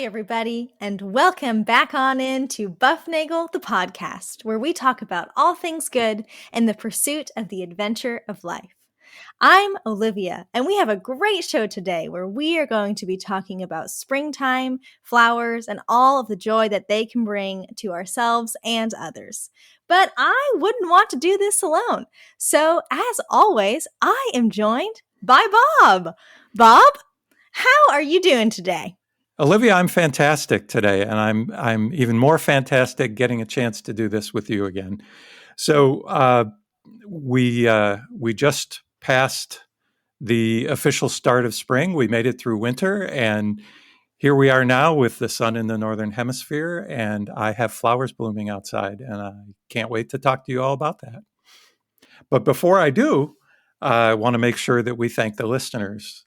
everybody, and welcome back on in to Bufnagle, the podcast, where we talk about all things good in the pursuit of the adventure of life. I'm Olivia, and we have a great show today where we are going to be talking about springtime, flowers, and all of the joy that they can bring to ourselves and others. But I wouldn't want to do this alone. So, as always, I am joined by Bob. Bob, how are you doing today? Olivia, I'm fantastic today, and I'm even more fantastic getting a chance to do this with you again. So we just passed the official start of spring. We made it through winter, and here we are now with the sun in the northern hemisphere, and I have flowers blooming outside, and I can't wait to talk to you all about that. But before I do, I want to make sure that we thank the listeners.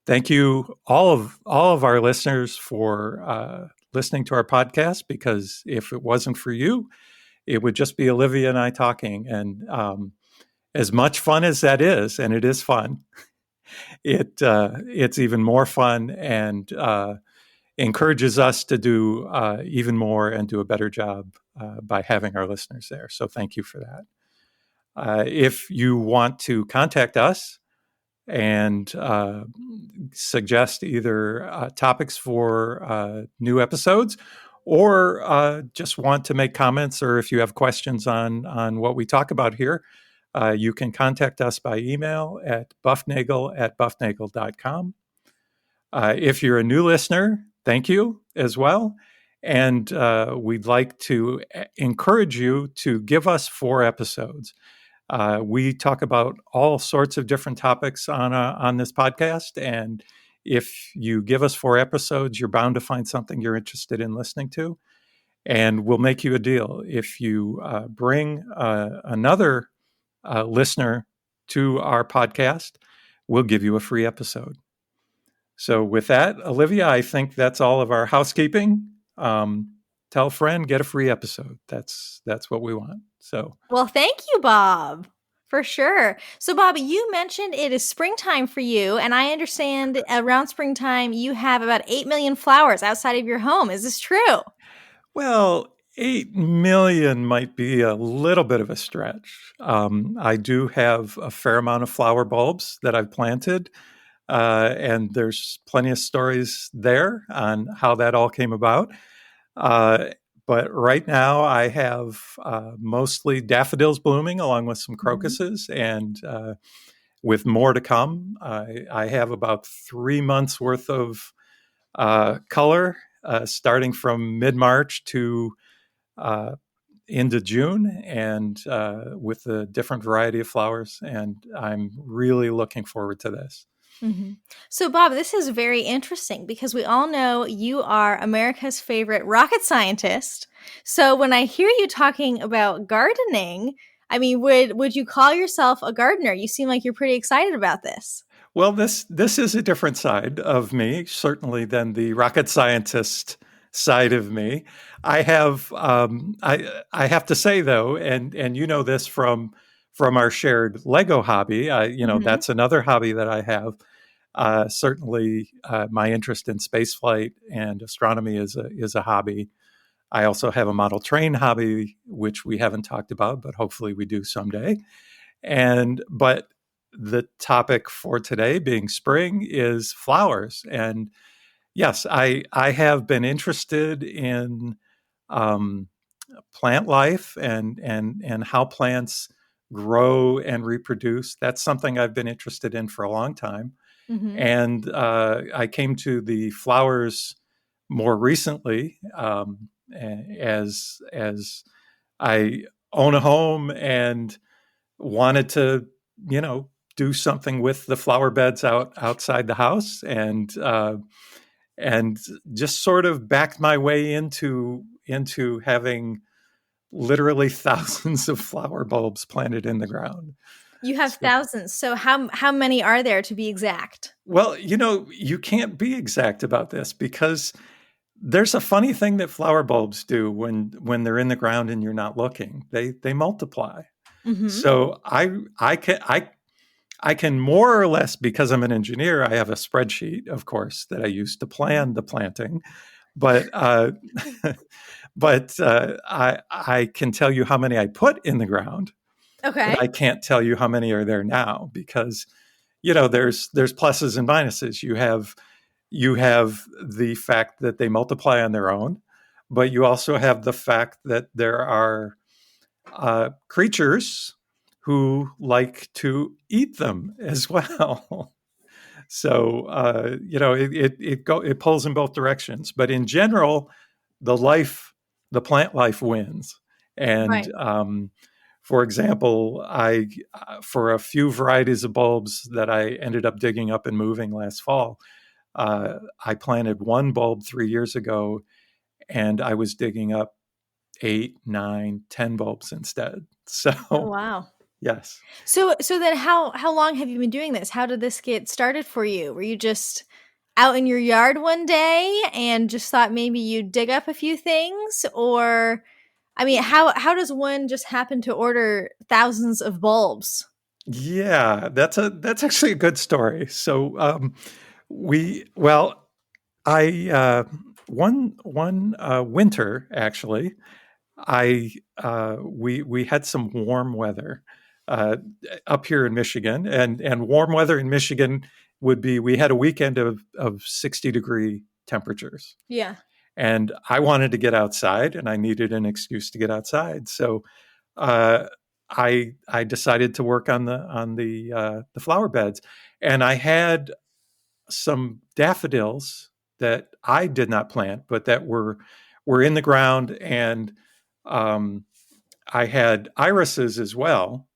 Thank you, all of our listeners, for listening to our podcast, because if it wasn't for you, it would just be Olivia and I talking. And as much fun as that is, and it is fun, it's even more fun and encourages us to do even more and do a better job by having our listeners there. So thank you for that. If you want to contact us and suggest either topics for new episodes, or just want to make comments, or if you have questions on what we talk about here, you can contact us by email at bufnagle@bufnagle.com. If you're a new listener, thank you as well. And we'd like to encourage you to give us 4 episodes. We talk about all sorts of different topics on this podcast, and if you give us 4 episodes, you're bound to find something you're interested in listening to, and we'll make you a deal. If you bring another listener to our podcast, we'll give you a free episode. So with that, Olivia, I think that's all of our housekeeping. Tell a friend, get a free episode. That's what we want. So, well, thank you, Bob, for sure. So, Bob, you mentioned it is springtime for you, and I understand around springtime you have about 8 million flowers outside of your home. Is this true? Well, 8 million might be a little bit of a stretch. I do have a fair amount of flower bulbs that I've planted, and there's plenty of stories there on how that all came about. But right now I have mostly daffodils blooming along with some crocuses, and with more to come. I have about 3 months worth of color starting from mid-March to into June, and with a different variety of flowers. And I'm really looking forward to this. Mm-hmm. So, Bob, this is very interesting because we all know you are America's favorite rocket scientist. So when I hear you talking about gardening, I mean, would you call yourself a gardener? You seem like you're pretty excited about this. Well, this is a different side of me, certainly, than the rocket scientist side of me. I have I have to say, though, and you know this from our shared Lego hobby. That's another hobby that I have. Certainly, my interest in spaceflight and astronomy is a hobby. I also have a model train hobby, which we haven't talked about, but hopefully we do someday. But the topic for today, being spring, is flowers. And yes, I have been interested in plant life and how plants grow and reproduce. That's something I've been interested in for a long time. Mm-hmm. And I came to the flowers more recently, as I own a home and wanted to, do something with the flower beds outside the house, and just sort of backed my way into having literally thousands of flower bulbs planted in the ground. You have thousands. So how many are there, to be exact? Well, you can't be exact about this, because there's a funny thing that flower bulbs do when they're in the ground and you're not looking. They multiply. Mm-hmm. So I can more or less, because I'm an engineer, I have a spreadsheet, of course, that I use to plan the planting. But I can tell you how many I put in the ground, but I Okay. can't tell you how many are there now because there's pluses and minuses. You have the fact that they multiply on their own, but you also have the fact that there are creatures who like to eat them as well. So it pulls in both directions. But in general, the life, the plant life wins. And Right. for example, I for a few varieties of bulbs that I ended up digging up and moving last fall, I planted one bulb 3 years ago, and I was digging up 8, 9, 10 bulbs instead. Oh, So wow. yes. So then how long have you been doing this? How did this get started for you? Were you just out in your yard one day and just thought maybe you'd dig up a few things? Or I mean, how does one just happen to order thousands of bulbs? Yeah, that's actually a good story. So we well, I one winter actually, I we had some warm weather uh, up here in Michigan, and warm weather in Michigan would be we had a weekend of 60-degree temperatures, Yeah. and I wanted to get outside, and I needed an excuse to get outside, so uh, I decided to work on the flower beds, and I had some daffodils that I did not plant, but that were in the ground, and um, I had irises as well.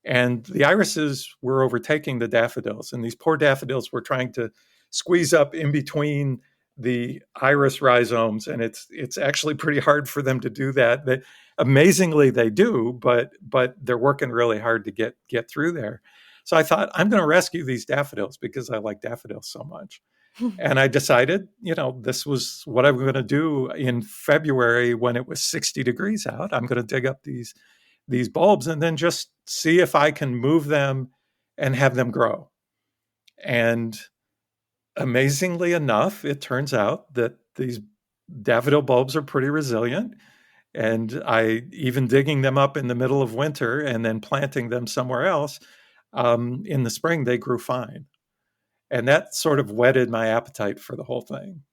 And the irises were overtaking the daffodils, and these poor daffodils were trying to squeeze up in between the iris rhizomes, and it's actually pretty hard for them to do that. Amazingly, they do, but they're working really hard to get through there. So I thought I'm going to rescue these daffodils because I like daffodils so much. And I decided, this was what I'm going to do in February when it was 60 degrees out. I'm going to dig up these bulbs and then just see if I can move them and have them grow. And amazingly enough, it turns out that these daffodil bulbs are pretty resilient. And I even digging them up in the middle of winter and then planting them somewhere else in the spring, they grew fine. And that sort of whetted my appetite for the whole thing.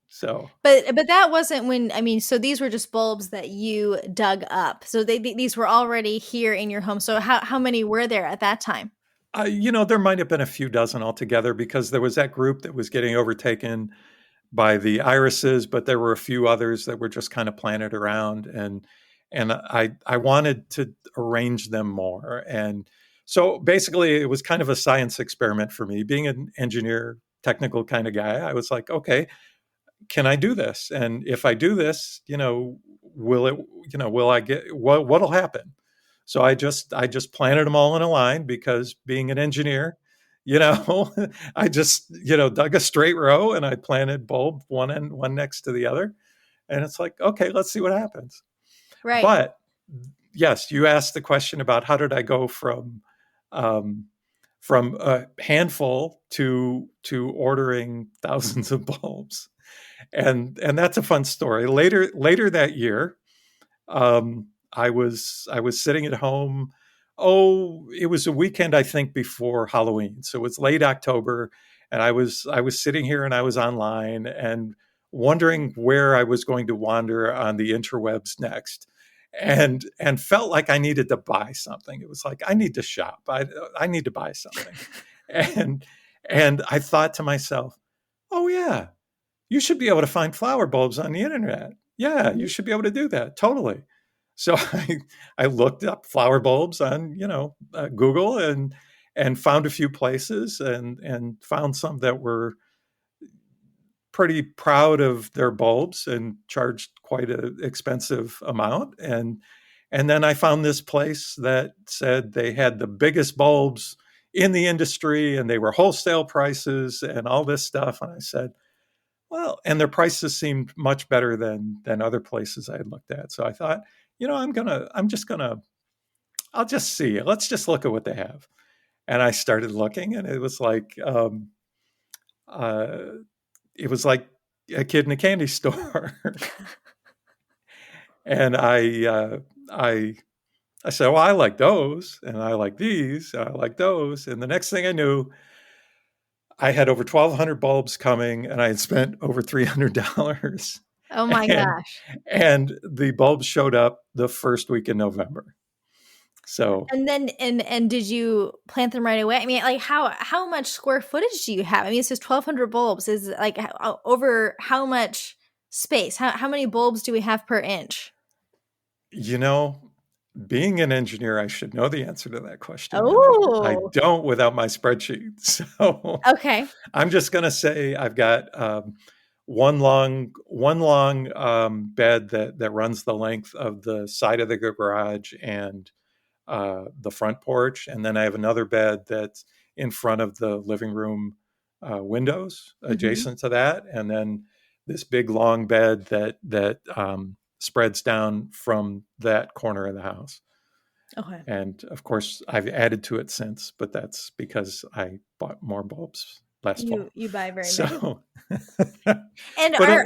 So But that wasn't when I mean, so these were just bulbs that you dug up. So these were already here in your home. So how many were there at that time? there might have been a few dozen altogether because there was that group that was getting overtaken by the irises, but there were a few others that were just kind of planted around, and I wanted to arrange them more. And so basically, it was kind of a science experiment for me. Being an engineer, technical kind of guy, I was like, okay, can I do this? And if I do this, will it, will I get what'll happen? So I just planted them all in a line because being an engineer, you know, I just, dug a straight row and I planted bulb one next to the other. And it's like, okay, let's see what happens. Right. But yes, you asked the question about how did I go um, from a handful to ordering thousands of bulbs, and that's a fun story. Later that year, I was sitting at home. Oh, it was a weekend I think before Halloween, so it was late October, and I was sitting here and I was online and wondering where I was going to wander on the interwebs next, and felt like I needed to buy something. It was like I need to shop. I need to buy something, and and I thought to myself, oh yeah, you should be able to find flower bulbs on the internet. Yeah, you Mhm. should be able to do that. Totally. So I looked up flower bulbs on Google and found a few places and found some that were pretty proud of their bulbs and charged quite an expensive amount. And then I found this place that said they had the biggest bulbs in the industry and they were wholesale prices and all this stuff. And I said, well, and their prices seemed much better than other places I had looked at. So I thought, I'll just see. Let's just look at what they have. And I started looking, and uh, it was like a kid in a candy store. And I I said, well, I like those, and I like these, and I like those. And the next thing I knew, I had over 1,200 bulbs coming, and I had spent over $300. Oh my and gosh. and the bulbs showed up the first week in November. So And then and did you plant them right away? I mean, like how much square footage do you have? I mean, it says 1,200 bulbs. Is like over how much space? How many bulbs do we have per inch? you know, being an engineer, I should know the answer to that question, and I Oh, don't without my spreadsheet. So okay. I'm just going to say I've got one long bed that runs the length of the side of the garage and the front porch, and then I have another bed that's in front of the living room windows, Hmm. adjacent to that, and then this big long bed that spreads down from that corner of the house. Okay. And of course, I've added to it since, but that's because I bought more bulbs last fall. You buy very many. So, And but are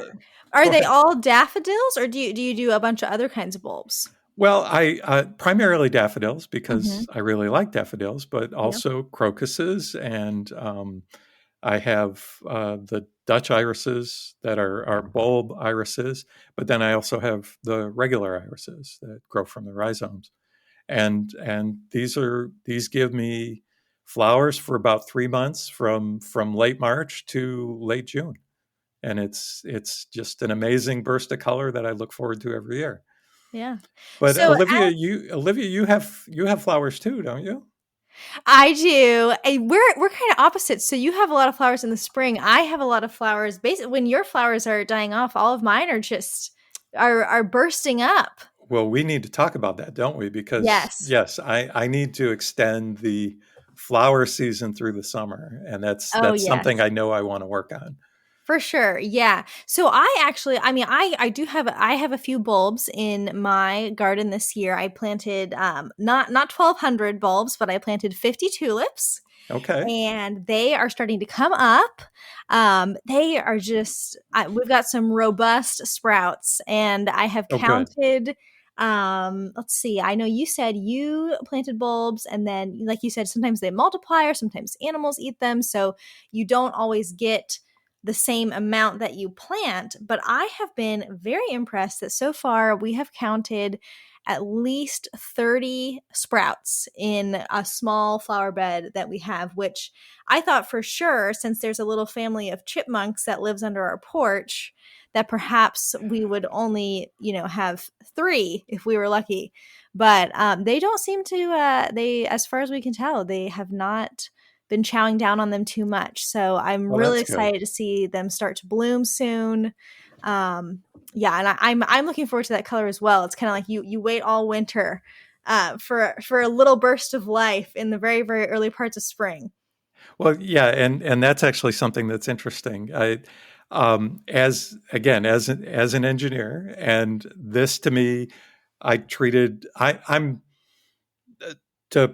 go they ahead. all daffodils, or do you do a bunch of other kinds of bulbs? Well, I primarily daffodils Hmm. because I really like daffodils, but Yeah. also crocuses, and I have the Dutch irises that are bulb irises, but then I also have the regular irises that grow from the rhizomes, and these give me flowers for about 3 months from late March to late June, and it's just an amazing burst of color that I look forward to every year. Yeah. But So Olivia, you have flowers too, don't you? I do. And we're kind of opposite. So you have a lot of flowers in the spring. I have a lot of flowers. Basically, when your flowers are dying off, all of mine are just are bursting up. Well, we need to talk about that, don't we? Because Yes. yes, I need to extend the flower season through the summer, and that's Oh, that's something yes. I know I want to work on. For sure. Yeah. So I actually, I mean, I have a few bulbs in my garden this year. I planted not 1,200 bulbs, but I planted 50 tulips, Okay. and they are starting to come up. They are just, we've got some robust sprouts, and I have Oh, good. counted. Let's see. I know you said you planted bulbs, and then, like you said, sometimes they multiply, or sometimes animals eat them. So you don't always get the same amount that you plant. But I have been very impressed that so far we have counted at least 30 sprouts in a small flower bed that we have, which I thought for sure, since there's a little family of chipmunks that lives under our porch, that perhaps we would only, have three if we were lucky. But they don't seem to, as far as we can tell, they have not been chowing down on them too much. So I'm Well, really that's good. excited to see them start to bloom soon. Um, yeah, and I'm looking forward to that color as well. It's kind of like you wait all winter for a little burst of life in the very very early parts of spring. Well, yeah, and that's actually something that's interesting. As an engineer, and this to me, I'm to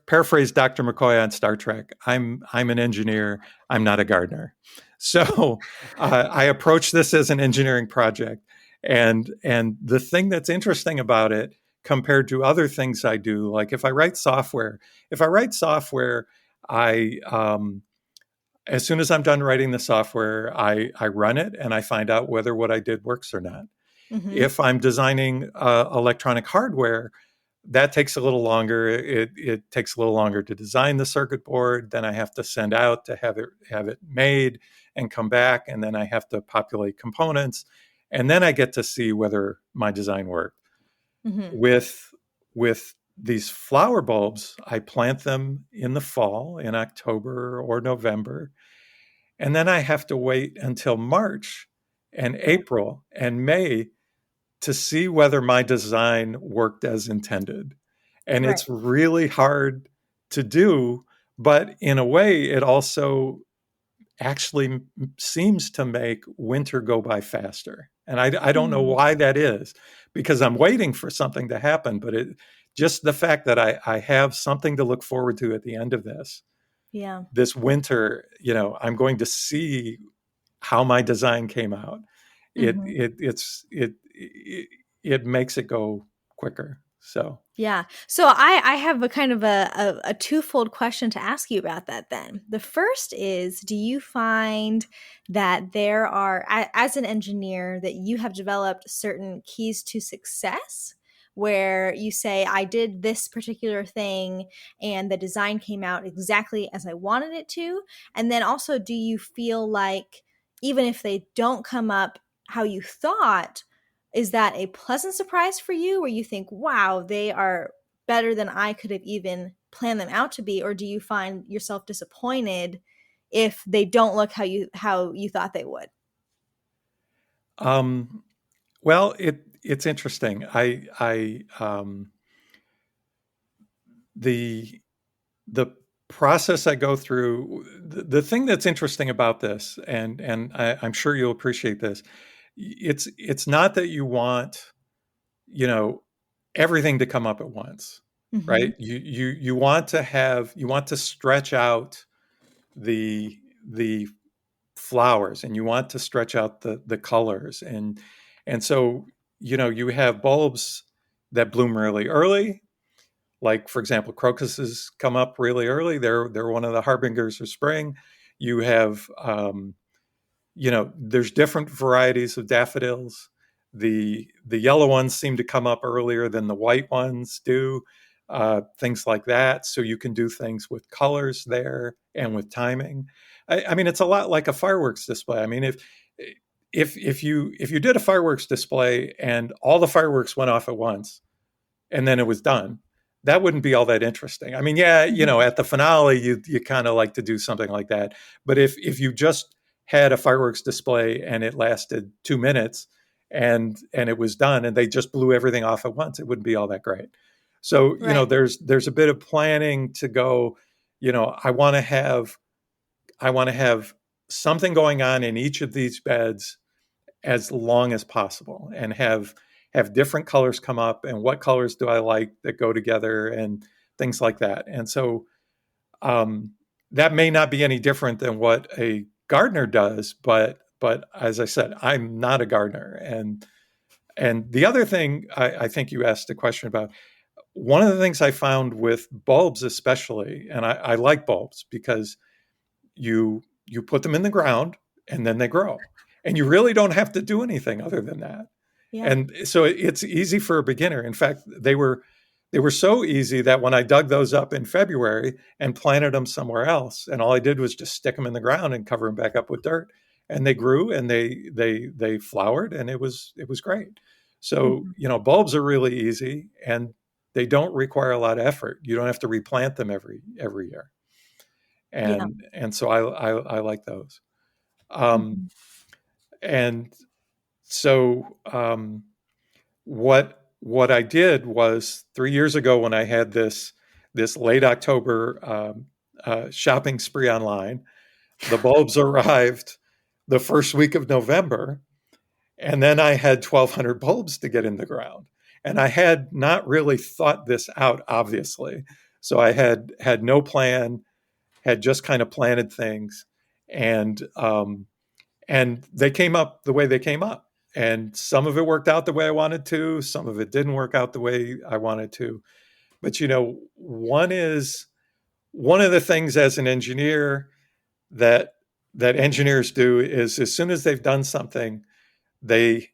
paraphrase Dr. McCoy on Star Trek. I'm an engineer. I'm not a gardener. So I approach this as an engineering project, and the thing that's interesting about it compared to other things I do, like if I write software, I as soon as I'm done writing the software, I run it and I find out whether what I did works or not. Hmm. If I'm designing electronic hardware, that takes a little longer. It takes a little longer to design the circuit board. Then I have to send out to have it made and come back, and then I have to populate components, and then I get to see whether my design worked. Hmm. With these flower bulbs, I plant them in the fall, in October or November, and then I have to wait until March and Yeah. April and May to see whether my design worked as intended. And Right. it's really hard to do, but in a way, it also actually seems to make winter go by faster. And I don't know Hmm. why that is, because I'm waiting for something to happen, but just the fact that I have something to look forward to at the end of Yeah. this winter, I'm going to see how my design came out. It Hmm. it it's it makes it go quicker. So Yeah. So I have a kind of a twofold question to ask you about that then. The first is, do you find that there are, as an engineer, that you have developed certain keys to success where you say, I did this particular thing and the design came out exactly as I wanted it to? And then also, do you feel like even if they don't come up how you thought, is that a pleasant surprise for you where you think, wow, they are better than I could have even planned them out to be? Or do you find yourself disappointed if they don't look how you thought they would? um, well, it's interesting. The the process I go through, the thing that's interesting about this, and I'm sure you'll appreciate this. It's not that you want, you know, everything to come up at once, Hmm. right? You want to stretch out the the flowers, and you want to stretch out the colors, and so you have bulbs that bloom really early, like for example crocuses come up really early. They're one of the harbingers of spring. You have there's different varieties of daffodils. The yellow ones seem to come up earlier than the white ones do, things like that. So you can do things with colors there and with timing. I mean, it's a lot like a fireworks display. I mean, if you did a fireworks display and all the fireworks went off at once and then it was done, that wouldn't be all that interesting. I mean, yeah, Hmm. at the finale, you kind of like to do something like that. But if you just had a fireworks display and it lasted 2 minutes and it was done and they just blew everything off at once, it wouldn't be all that great. So Right. there's a bit of planning to go. I want to have something going on in each of these beds as long as possible, and have different colors come up, and what colors do I like that go together, and things like that. And so that may not be any different than what a gardener does, but as I said, I'm not a gardener. And the other thing I think you asked a question about, one of the things I found with bulbs especially, and I like bulbs because you put them in the ground and then they grow, and you really don't have to do anything other than that. Yeah. And so it's easy for a beginner. In fact, they were so easy that when I dug those up in February and planted them somewhere else, and all I did was just stick them in the ground and cover them back up with dirt, and they grew and they flowered, and it was great. So Hmm. bulbs are really easy, and they don't require a lot of effort. You don't have to replant them every year, Yeah. and so I like those. Um, Hmm. and so what I did was 3 years ago when I had this late October shopping spree online, the bulbs arrived the first week of November, and then I had 1,200 bulbs to get in the ground, and I had not really thought this out, obviously. So I had no plan, had just kind of planted things, and they came up the way they came up. And some of it worked out the way I wanted to, some of it didn't work out the way I wanted to. But one of the things as an engineer that engineers do is, as soon as they've done something, they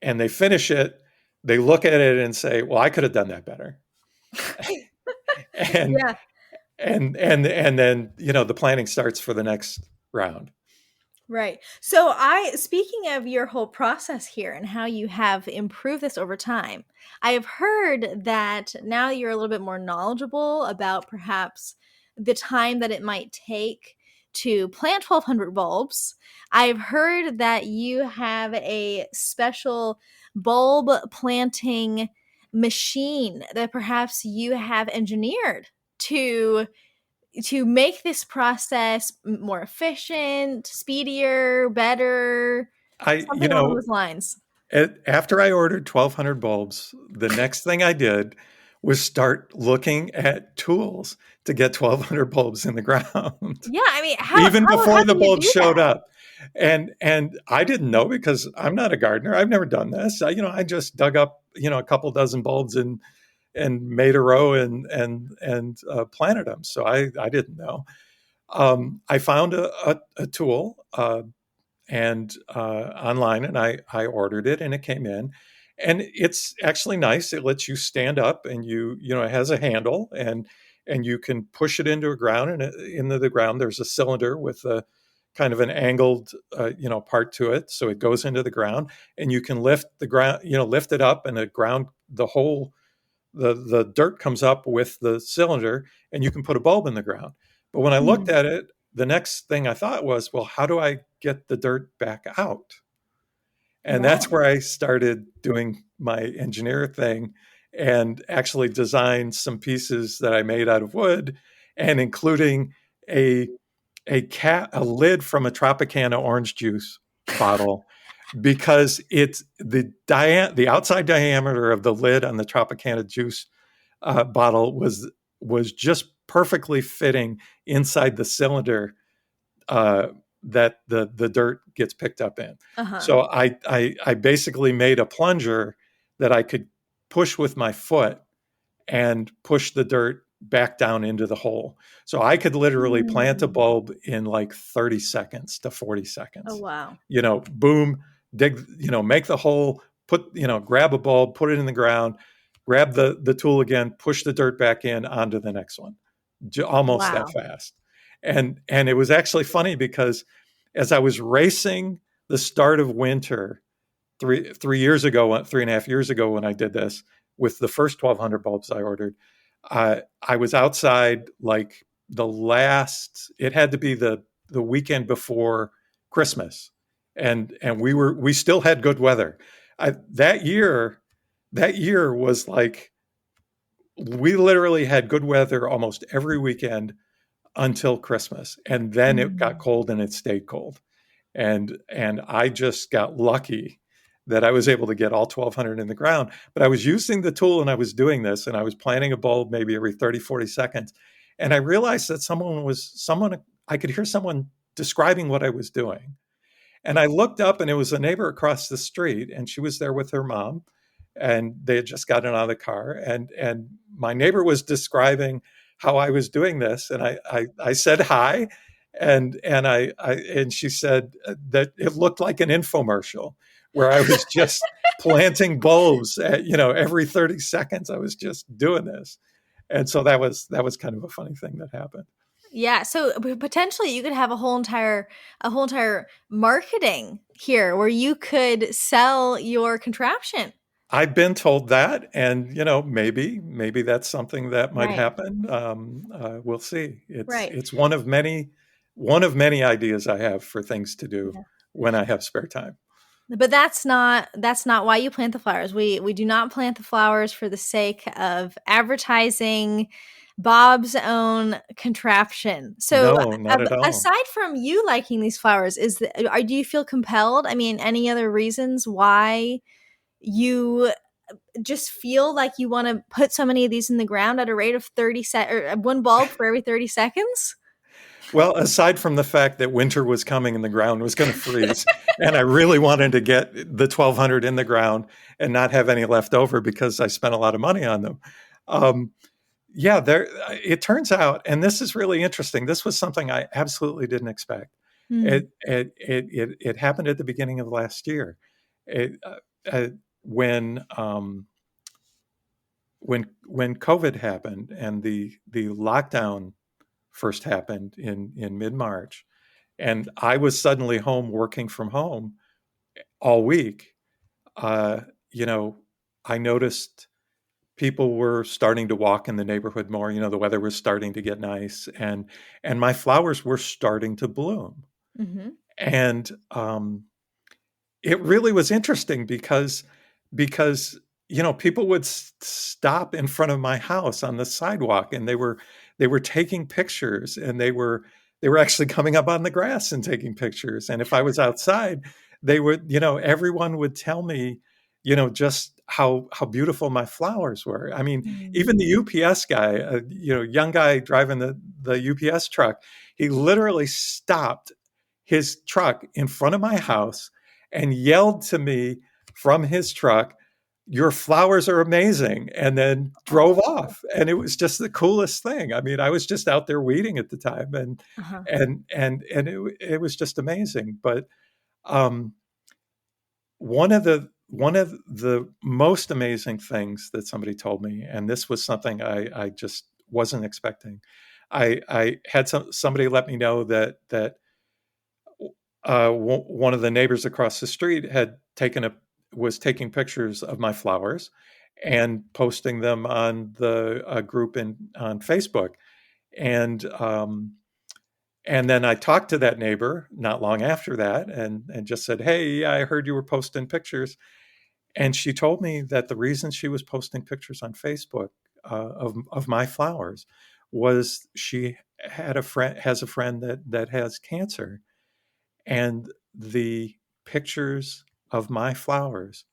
they finish it, they look at it and say, well, I could have done that better. and Yeah. and then the planning starts for the next round. Right. So speaking of your whole process here and how you have improved this over time, I have heard that now you're a little bit more knowledgeable about perhaps the time that it might take to plant 1,200 bulbs. I've heard that you have a special bulb planting machine that perhaps you have engineered to make this process more efficient, speedier, better, I something along those lines. After I ordered 1,200 bulbs, the next thing I did was start looking at tools to get 1,200 bulbs in the ground, Yeah, I mean, even before how the do you bulbs do showed that? up. And I didn't know because I'm not a gardener. I've never done this. I just dug up, a couple dozen bulbs and made a row and planted them. So I didn't know. I found a tool and online, and I ordered it, and it came in, and it's actually nice. It lets you stand up, and it has a handle, and you can push it into a ground, and into the ground there's a cylinder with a kind of an angled part to it, so it goes into the ground, and you can lift the ground, lift it up, and the whole the dirt comes up with the cylinder, and you can put a bulb in the ground. But when I looked Hmm. at it, the next thing I thought was, well, how do I get the dirt back out? And that's Right. where I started doing my engineer thing and actually designed some pieces that I made out of wood, and including a a lid from a Tropicana orange juice bottle, because it's the outside diameter of the lid on the Tropicana juice bottle was just perfectly fitting inside the cylinder uh, that the dirt gets picked up in. Uh-huh. So I basically made a plunger that I could push with my foot and push the dirt back down into the hole. So I could literally plant a Hmm. bulb in like 30 seconds to 40 Oh, seconds. wow. Boom, dig, make the hole, grab a bulb, put it in the ground, grab the tool again, push the dirt back in onto the next one. Almost that Wow. fast. And it was actually funny because as I was racing the start of winter 3 years ago, 3.5 years ago, when I did this with the first 1,200 bulbs I ordered, I was outside like it had to be the weekend before Christmas, and we still had good weather. That year was like we literally had good weather almost every weekend until Christmas, and then it got Mm. cold and it stayed cold, and I just got lucky that I was able to get all 1,200 in the ground. But I was using the tool and I was doing this, and I was planting a bulb maybe every 30, 40 seconds. And I realized that I could hear someone describing what I was doing. And I looked up, and it was a neighbor across the street, and she was there with her mom, and they had just gotten out of the car, and my neighbor was describing how I was doing this, and I said hi, and she said that it looked like an infomercial where I was just planting bulbs at, every 30 seconds. I was just doing this, and so that was kind of a funny thing that happened. Yeah, so potentially you could have a whole entire marketing here where you could sell your contraption. I've been told that, and maybe that's something that might Right. happen. We'll see. It's Right. it's one of many ideas I have for things to do Yeah. when I have spare time. But that's not why you plant the flowers. We do not plant the flowers for the sake of advertising Bob's own contraption. So, No, not at all. aside from you liking these flowers, do you feel compelled? I mean, any other reasons why you just feel like you want to put so many of these in the ground at a rate of 1 bulb for every 30 seconds? Well, aside from the fact that winter was coming and the ground was going to freeze, and I really wanted to get the 1,200 in the ground and not have any left over because I spent a lot of money on them. Um, yeah, there. It turns out, and this is really interesting. This was something I absolutely didn't expect. Hmm. It happened at the beginning of last year, it, uh, when when COVID happened and the lockdown first happened in mid March, and I was suddenly home working from home all week. Uh, you know, I noticed people were starting to walk in the neighborhood more. The weather was starting to get nice, and my flowers were starting to bloom. Hmm. And it really was interesting because people would stop in front of my house on the sidewalk, and they were taking pictures, and they were actually coming up on the grass and taking pictures. And if I was outside, they would, everyone would tell me, just how beautiful my flowers were. I mean, Mm. even the UPS guy, young guy driving the UPS truck, he literally stopped his truck in front of my house and yelled to me from his truck, "Your flowers are amazing," and then drove Oh, off. And it was just the coolest thing. I mean, I was just out there weeding at the time, and uh-huh. it was just amazing. But um, one of the most amazing things that somebody told me, and this was something I just wasn't expecting. I had somebody let me know that one of the neighbors across the street had was taking pictures of my flowers and posting them on the group on Facebook. And um, and then I talked to that neighbor not long after that, and just said, "Hey, I heard you were posting pictures." And she told me that the reason she was posting pictures on Facebook of my flowers was she has a friend that has cancer, and the pictures of my flowers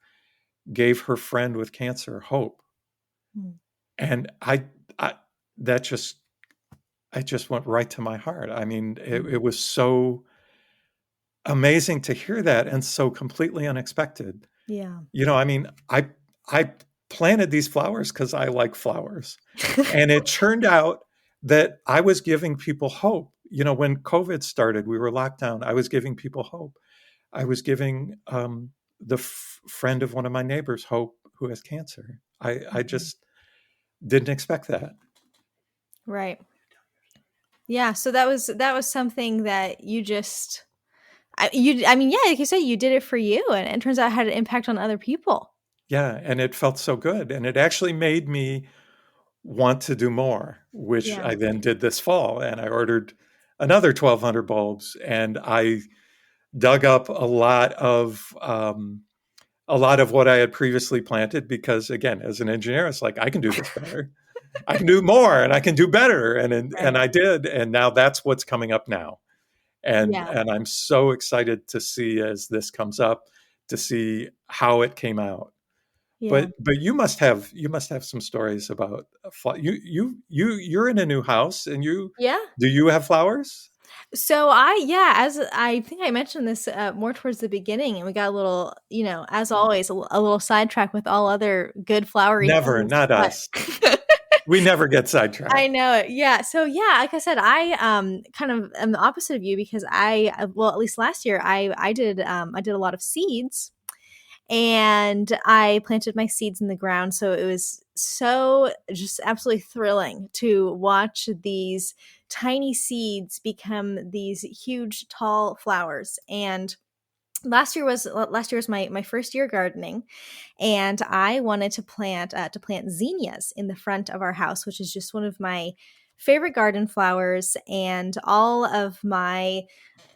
gave her friend with cancer hope. Mm. And I that just it just went right to my heart. I mean, Mm. it was so amazing to hear that, and so completely unexpected. Yeah. I mean, I planted these flowers because I like flowers, and it turned out that I was giving people hope. When COVID started, we were locked down. I was giving people hope. I was giving the friend of one of my neighbors hope who has cancer. I Mhm. just didn't expect that. Right. Yeah, so that was something that you just I mean, yeah, like you said, you did it for you, and it turns out it had an impact on other people. Yeah, and it felt so good, and it actually made me want to do more, which Yeah. I then did this fall, and I ordered another 1,200 bulbs, and I dug up a lot of what I had previously planted because, again, as an engineer, it's like I can do this better. I can do more, and I can do better, and Right. I did, and now that's what's coming up now, and Yeah. and I'm so excited to see as this comes up to see how it came out. Yeah. But you must have some stories about you're in a new house, and Yeah. do you have flowers? So as I think I mentioned this more towards the beginning, and we got a little, as always, a little sidetracked with all other good flowery Never, things. not But us. We never get I sidetracked. know it. Yeah. So like I said, I kind of am the opposite of you because well, at least last year I did a lot of seeds, and I planted my seeds in the ground. So it was so just absolutely thrilling to watch these tiny seeds become these huge, tall flowers. And last year was my first year gardening, and I wanted to plant zinnias in the front of our house, which is just one of my favorite garden flowers. And all of my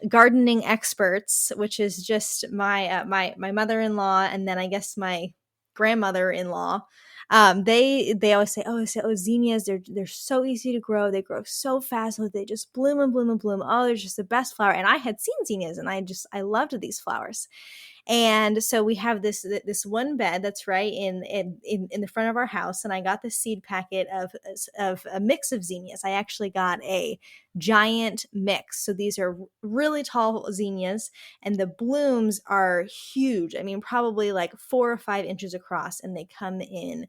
gardening experts, which is just my mother-in-law, and then I guess my grandmother-in-law. They always say, oh, zinnias, they're so easy to grow. They grow so fast. So they just bloom and bloom and bloom. Oh, they're just the best flower. And I had seen zinnias, and I loved these flowers. And so we have this one bed that's right in the front of our house, and I got this seed packet of a mix of zinnias. I actually got a giant mix. So these are really tall zinnias, and the blooms are huge. I mean, probably like 4 or 5 inches across, and they come in.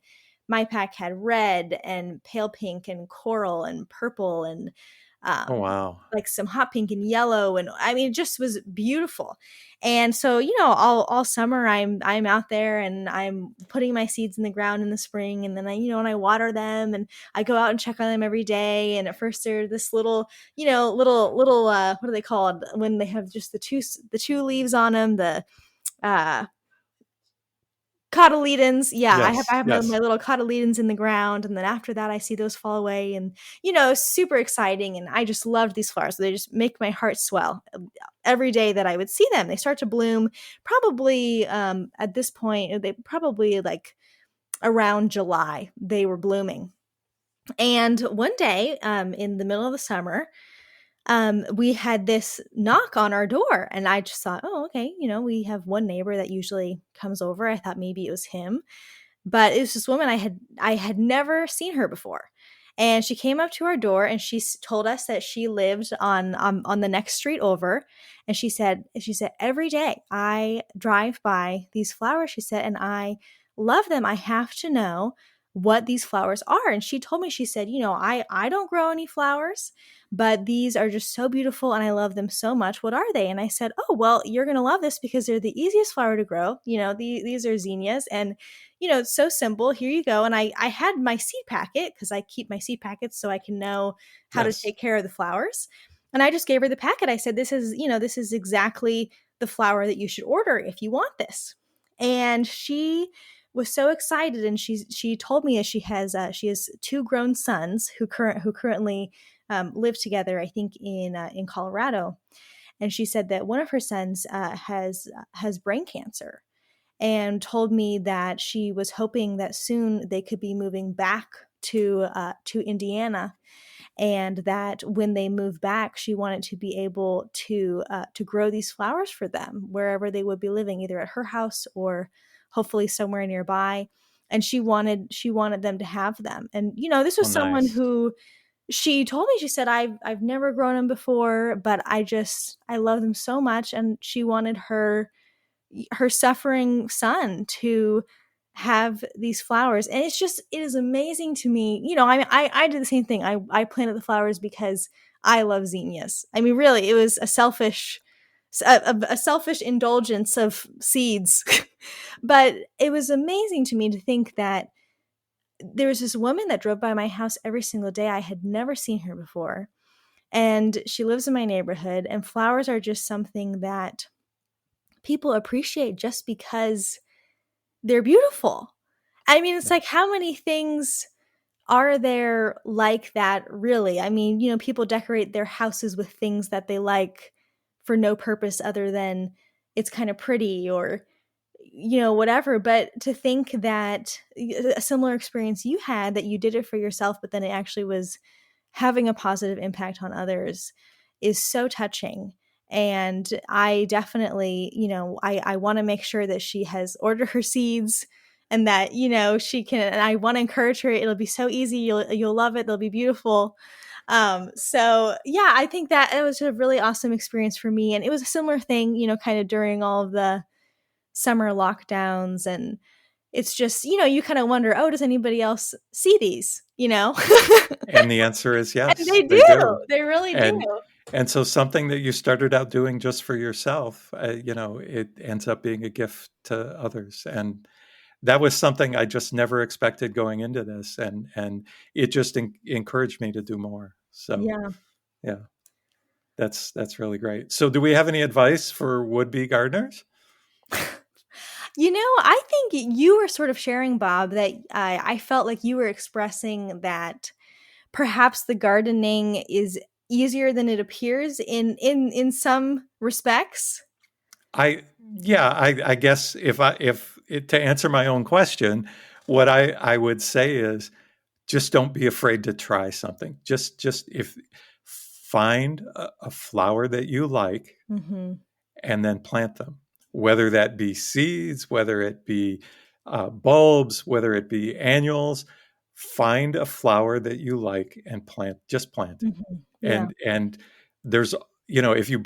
My pack had red and pale pink and coral and purple and Oh um, wow. like some hot pink and yellow, and I mean, it just was beautiful. And so, all summer I'm out there and I'm putting my seeds in the ground in the spring, and then and I water them, and I go out and check on them every day. And at first they're this little, little what are they called when they have just the two leaves on them, the uh cotyledons. Yeah, I have Yes, I have my yes. little cotyledons in the ground, and then after that, I see those fall away, and super exciting. And I just loved these flowers. They just make my heart swell every day that I would see them. They start to bloom probably at this point. They probably like around July they were blooming. And one day, in the middle of the summer, we had this knock on our door, and I just thought, oh, okay, we have one neighbor that usually comes over. I thought maybe it was him, but it was this woman I had never seen her before. And she came up to our door and told us that she lived on the next street over. And she said every day I drive by these flowers, she said, and I love them. I have to know what these flowers are. And she told me, she said, I don't grow any flowers, but these are just so beautiful and I love them so much. What are they? And I said, oh, well, you're going to love this because they're the easiest flower to grow. These are zinnias, and it's so simple. Here you go. And I had my seed packet because I keep my seed packets so I can know how to Yes. take care of the flowers. And I just gave her the packet. I said, this is exactly the flower that you should order if you want this. And she was so excited, and she told me that she has two grown sons who currently live together, I think in Colorado. And she said that one of her sons has brain cancer, and told me that she was hoping that soon they could be moving back to Indiana, and that when they move back, she wanted to be able to grow these flowers for them wherever they would be living, either at her house or hopefully somewhere nearby. And she wanted them to have them. And this Oh, was someone nice. who she told me, she said, I've never grown them before, but I love them so much. And she wanted her suffering son to have these flowers. And it is amazing to me. I did the same thing. I planted the flowers because I love zinnias. I mean, really, it was a selfish indulgence of seeds. But it was amazing to me to think that there was this woman that drove by my house every single day. I had never seen her before. And she lives in my neighborhood, and flowers are just something that people appreciate just because they're beautiful. I mean, it's like, how many things are there like that, really? I mean, people decorate their houses with things that they like for no purpose other than it's kind of pretty, or whatever. But to think that a similar experience you had, that you did it for yourself, but then it actually was having a positive impact on others, is so touching. And I definitely, I want to make sure that she has ordered her seeds, and that, she can, and I want to encourage her. It'll be so easy. You'll love it. They'll be beautiful. So yeah, I think that it was a really awesome experience for me. And it was a similar thing, kind of during all of the summer lockdowns. And it's just, you kind of wonder, oh, does anybody else see these, And the answer is And yes, they they do. do. They really do. And and so something that you started out doing just for yourself, it ends up being a gift to others. And that was something I just never expected going into this, and it just encouraged me to do more. So Yeah. yeah, that's really great. So do we have any advice for would-be gardeners? I think you were sort of sharing, Bob, that I felt like you were expressing that perhaps the gardening is easier than it appears in some respects. I Yeah, I guess to answer my own question, what I would say is just don't be afraid to try something. Just if find a flower that you like Hmm. and then plant them, whether that be seeds, whether it be bulbs, whether it be annuals. Find a flower that you like and just plant it. Hmm. Yeah. And there's if you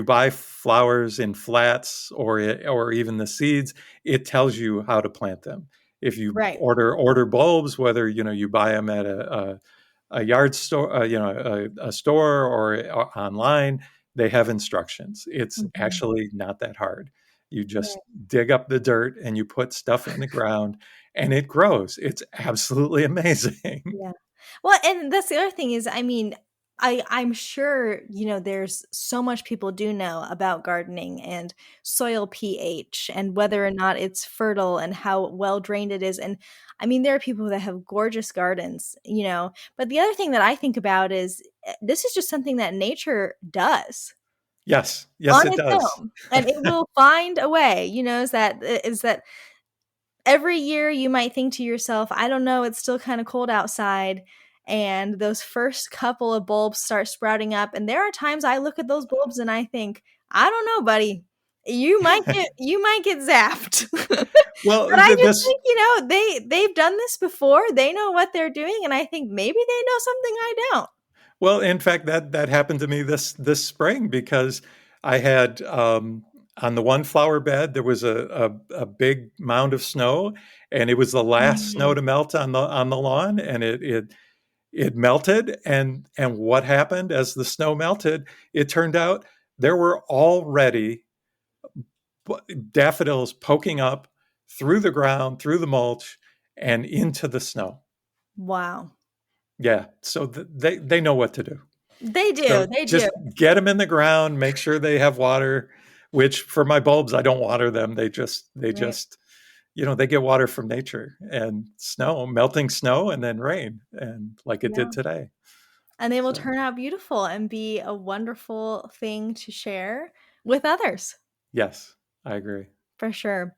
buy flowers in flats, or even the seeds, it tells you how to plant them. If you Right. order bulbs, whether you buy them at a yard store, a store, or online, they have instructions. It's Hmm. actually not that hard. You just Right. dig up the dirt and you put stuff in the ground, and it grows. It's absolutely amazing. Yeah. Well, and that's the other thing is, I mean, I'm sure, there's so much people do know about gardening and soil pH and whether or not it's fertile and how well drained it is. And I mean, there are people that have gorgeous gardens, but the other thing that I think about is, this is just something that nature does Yes, on yes, it its does. own, and it will find a way. Is that every year you might think to yourself, I don't know, it's still kind of cold outside. and those first couple of bulbs start sprouting up. And there are times I look at those bulbs and I think, I don't know, buddy. You might get zapped. Well, But I just this think, they've done this before. They know what they're doing, and I think maybe they know something I don't. well, in fact, that happened to me this spring because I had on the one flower bed there was a big mound of snow, and it was the last snow Mm. to melt on the lawn, and it melted, and what happened as the snow melted? It turned out there were already daffodils poking up through the ground, through the mulch, and into the snow. Wow. Yeah, so they know what to do. They do. So They do. just get them in the ground, make sure they have water. Which for my bulbs, I don't water them. They Right. just they get water from nature and snow, melting snow, and then rain, and like it Yeah. did today. And they will So turn out beautiful and be a wonderful thing to share with others. yes, I agree. For sure.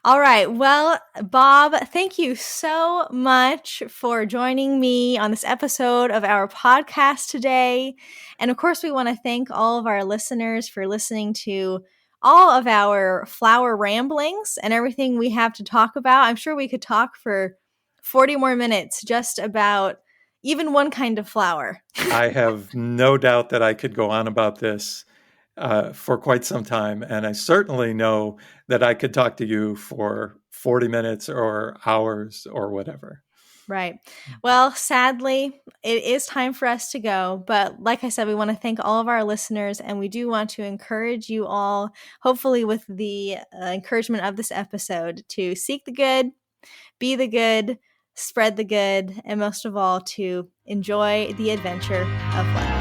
All right. Well, Bob, thank you so much for joining me on this episode of our podcast today. And of course, we want to thank all of our listeners for listening to all of our flower ramblings and everything we have to talk about. I'm sure we could talk for 40 more minutes just about even one kind of flower. I have no doubt that I could go on about this for quite some time. And I certainly know that I could talk to you for 40 minutes or hours or whatever. Right. Well, sadly, it is time for us to go. But like I said, we want to thank all of our listeners, and we do want to encourage you all, hopefully, with the encouragement of this episode, to seek the good, be the good, spread the good, and most of all, to enjoy the adventure of life.